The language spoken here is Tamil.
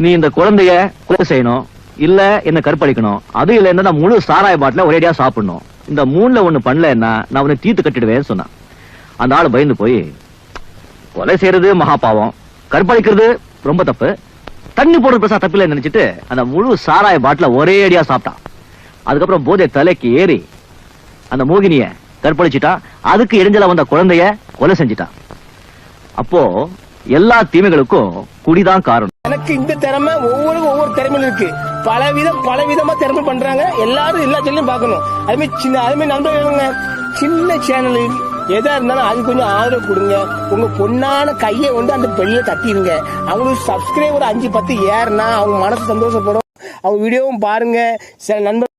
நீ இந்த குழந்தைய கொலை செய்யணும், இல்ல என்ன கற்பழிக்கணும், அது இல்ல என்ன முழு சாராய பாட்டில ஒரேடியா சாப்பிடணும். இந்த மூணுல ஒண்ணு பண்ணலன்னா நான் உன்னை தீர்த்து கட்டிடுவேன்னு சொன்னான். அந்த ஆளு பயந்து போய், கொலை செய்யறது மகா பாவம், கற்பழிக்கிறது ரொம்ப தப்பு, தண்ணி போடுறது பெருசா தப்பில்லை நினைச்சிட்டு அந்த முழு சாராய பாட்டில ஒரே அடியா சாப்பிட்டான். அதுக்கப்புறம் போதை தலைக்கு ஏறி அந்த மோகினிய கற்பழிச்சிட்டான். அதுக்கு இடைஞ்சல வந்த குழந்தைய கொலை செஞ்சிட்டான். அப்போ எல்லா தீமைகளுக்கும் குடிதான் காரணம். எனக்கு இந்த திறமை ஒவ்வொரு திறமையும் இருக்கு. பல விதமா திறமை பண்றாங்க. எல்லாரும் எல்லா சேனலையும் பார்க்கணும். அதுமாதிரி நண்பர்கள் சின்ன சேனல் எதா இருந்தாலும் அது கொஞ்சம் ஆதரவு கொடுங்க. உங்க பொண்ணான கையை வந்து அந்த பெல்ல தட்டிடுங்க. அவங்களுக்கு சப்ஸ்கிரைபர் 5-10 ஏறுனா அவங்க மனசு சந்தோஷப்படும். அவங்க வீடியோவும் பாருங்க. சில நண்பர்கள்